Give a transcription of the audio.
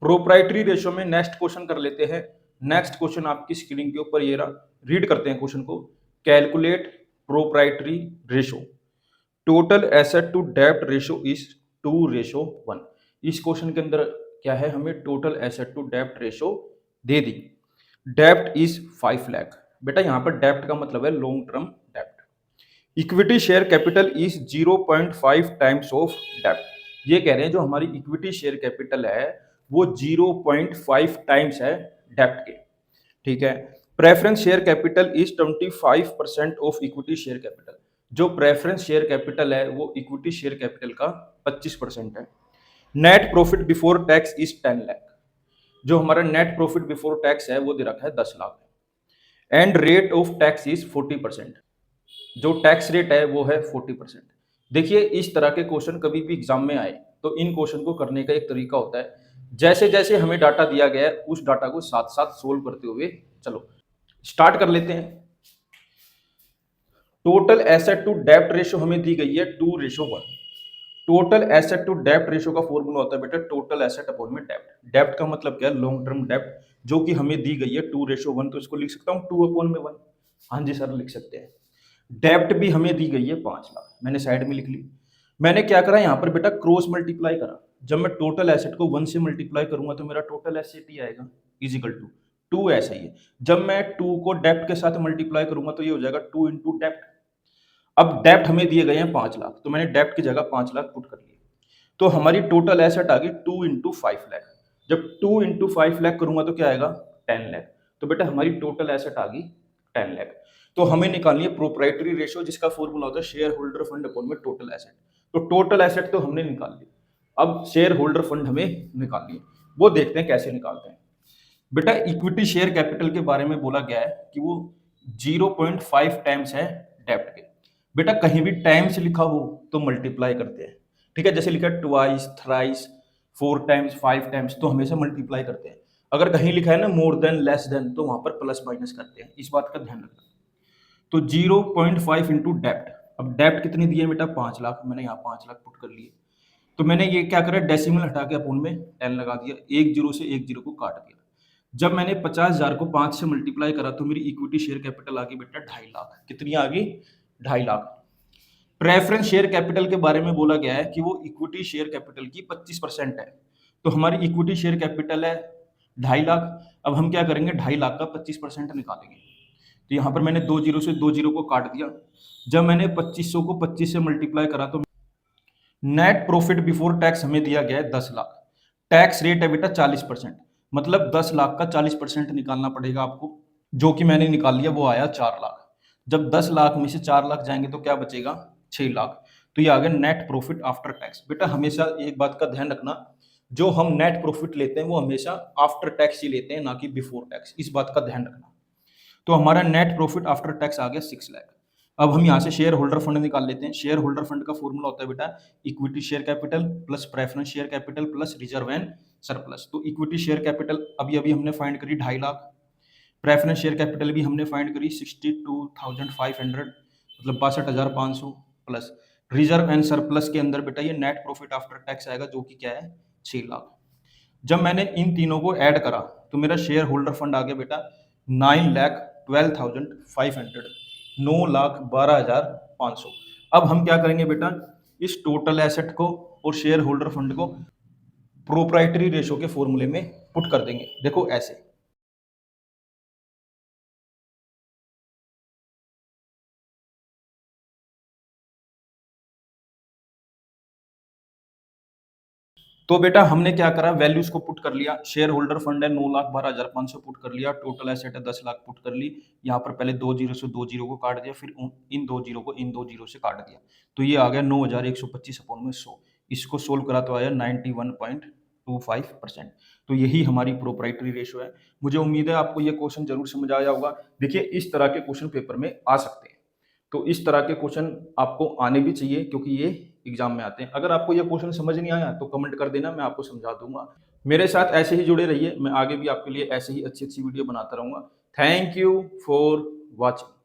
Proprietary ratio में next question कर लेते हैं। नेक्स्ट क्वेश्चन आपकी स्क्रीन के ऊपर ये रहा, रीड करते हैं क्वेश्चन को। Calculate proprietary ratio, total asset to डेब्ट रेशो इज 2:1। इस क्वेश्चन के अंदर क्या है, हमें टोटल एसेट टू डेब्ट रेशो दे दी। डेब्ट इज 5 लाख। बेटा यहाँ पर डेब्ट का मतलब है लॉन्ग टर्म डेब्ट। Equity share capital is 0.5 times of डेब्ट। ये कह रहे हैं जो हमारी इक्विटी शेयर कैपिटल है वो 0.5 टाइम्स है डेब्ट के। ठीक है। Preference share capital is 25% of equity share capital. जो प्रेफरेंस शेयर कैपिटल है वो इक्विटी शेयर कैपिटल का 25% है। Net profit before tax is 10 lakh. जो हमारा नेट प्रॉफिट बिफोर टैक्स है वो दे रखा है 10 lakh. And rate of tax is 40%। जो टैक्स रेट है वो है 40%। देखिए इस तरह के क्वेश्चन कभी भी एग्जाम में आए तो इन क्वेश्चन को करने का एक तरीका होता है, जैसे जैसे हमें डाटा दिया गया है उस डाटा को साथ साथ सोल्व करते हुए चलो स्टार्ट कर लेते हैं। टोटल एसेट टू डेब्ट रेशो हमें दी गई है 2:1। टोटल एसेट टू डेब्ट रेशो का फॉर्मूला होता है बेटा टोटल एसेट अपॉन में डेब्ट। डेब्ट का मतलब क्या है, लॉन्ग टर्म डेब्ट, जो कि हमें दी गई है 2:1। तो इसको लिख सकता हूँ 2/1। हाँ जी सर लिख सकते हैं। डेब्ट भी हमें दी गई है 5 लाख, मैंने साइड में लिख ली। मैंने क्या करा यहाँ पर बेटा क्रॉस मल्टीप्लाई करा। जब मैं टोटल एसेट को 1 से मल्टीप्लाई करूंगा तो मेरा टोटल एसेट ही आएगा इज इक्वल टू 2 ऐसा ही है। जब मैं 2 को डेब्ट के साथ मल्टीप्लाई करूंगा तो ये हो जाएगा 2 इंटू डेब्ट। अब डेब्ट हमें दिए गए हैं 5 लाख, तो मैंने डेब्ट की जगह 5 लाख पुट कर लिया, तो हमारी टोटल एसेट आ गई 2 इंटू 5 लाख। जब 2 इंटू 5 लाख करूंगा तो क्या आएगा 10 लाख। तो बेटा हमारी टोटल एसेट आ गई 10 लाख। तो हमें निकालनी है प्रोप्राइटरी रेशो जिसका फॉर्मूला होता है शेयर होल्डर फंड अपॉन में टोटल एसेट। तो टोटल एसेट तो हमने निकाल ली, अब शेयर होल्डर फंड हमें निकालनी है, वो देखते हैं कैसे निकालते हैं। बेटा इक्विटी शेयर कैपिटल के बारे में बोला गया है कि वो 0.5 टाइम्स है डेब्ट के। बेटा कहीं भी टाइम्स लिखा हो तो मल्टीप्लाई करते हैं, ठीक है। जैसे लिखा है ट्वाइस, थ्राइस, 4 टाइम्स, 5 टाइम्स, तो हमेशा मल्टीप्लाई करते हैं। अगर कहीं लिखा है ना मोर देन, लेस देन, तो वहां पर प्लस माइनस करते हैं, इस बात का ध्यान रखना। तो 0.5 इंटू डेप्ट। अब डेप्ट कितनी दी है बेटा 5 लाख, मैंने यहाँ 5 लाख पुट कर लिए। तो मैंने ये क्या करा, डेसिमल हटा के अपोन में 10 लगा दिया, एक जीरो से एक जीरो को काट दिया। जब मैंने 50,000 को 5 से मल्टीप्लाई करा तो मेरी इक्विटी शेयर कैपिटल आ गई बेटा 2.5 लाख। कितनी आ गई 2.5 लाख। प्रेफरेंस शेयर कैपिटल के बारे में बोला गया है कि वो इक्विटी शेयर कैपिटल की 25% है। तो हमारी इक्विटी शेयर कैपिटल है 2.5 लाख। अब हम क्या करेंगे 2.5 लाख का 25% निकालेंगे। तो यहाँ पर मैंने 2 जीरो से 2 जीरो को काट दिया। जब मैंने 2500 को 25 से मल्टीप्लाई करा तो नेट प्रॉफिट बिफोर टैक्स हमें दिया गया है 10 लाख। टैक्स रेट है बेटा 40%, मतलब 10 लाख का 40% निकालना पड़ेगा आपको, जो कि मैंने निकाल लिया, वो आया 4 लाख। जब 10 लाख में से 4 लाख जाएंगे तो क्या बचेगा 6 लाख। तो ये आ गया नेट प्रॉफिट आफ्टर टैक्स। बेटा हमेशा एक बात का ध्यान रखना, जो हम नेट प्रॉफिट लेते हैं वो हमेशा आफ्टर टैक्स ही लेते हैं, ना कि बिफोर टैक्स, इस बात का ध्यान रखना। तो हमारा नेट प्रॉफिट आफ्टर टैक्स आ गया 6 लाख। अब हम यहाँ से शेयर होल्डर फंड निकाल लेते हैं। शेयर होल्डर फंड का फॉर्मूला होता है बेटा equity share capital plus preference share capital plus reserve and surplus. तो इक्विटी शेयर कैपिटल अभी अभी हमने फाइंड करी 2.5 लाख, प्रेफरेंस शेयर कैपिटल भी हमने फाइंड करी 62,500, मतलब 62,500, प्लस रिजर्व एंड सरप्लस के अंदर बेटा ये नेट प्रॉफिट आफ्टर टैक्स आएगा, जो कि क्या है 6 लाख। जब मैंने इन तीनों को ऐड करा तो मेरा शेयर होल्डर फंड आ गया बेटा 9,12,500, 9,12,500। अब हम क्या करेंगे बेटा, इस टोटल एसेट को और शेयर होल्डर फंड को प्रोप्राइटरी रेशो के फॉर्मूले में पुट कर देंगे। देखो ऐसे, तो बेटा हमने क्या करा, वैल्यूज को पुट कर लिया। शेयर होल्डर फंड है 9,12,500 पुट कर लिया, टोटल एसेट है 10 लाख पुट कर ली। यहाँ पर पहले 2 जीरो से 2 जीरो को काट दिया, फिर इन 2 जीरो को इन 2 जीरो से काट दिया, तो ये आ गया 9,125 अपॉन में 100। इसको सोल्व करा तो आया 91.25%। तो यही हमारी प्रोप्राइटरी रेशो है। मुझे उम्मीद है आपको ये क्वेश्चन जरूर समझ आया होगा। देखिए इस तरह के क्वेश्चन पेपर में आ सकते हैं, तो इस तरह के क्वेश्चन आपको आने भी चाहिए क्योंकि ये एग्जाम में आते हैं। अगर आपको ये क्वेश्चन समझ नहीं आया तो कमेंट कर देना, मैं आपको समझा दूंगा। मेरे साथ ऐसे ही जुड़े रहिए, मैं आगे भी आपके लिए ऐसे ही अच्छी अच्छी वीडियो बनाता रहूंगा। Thank you for watching.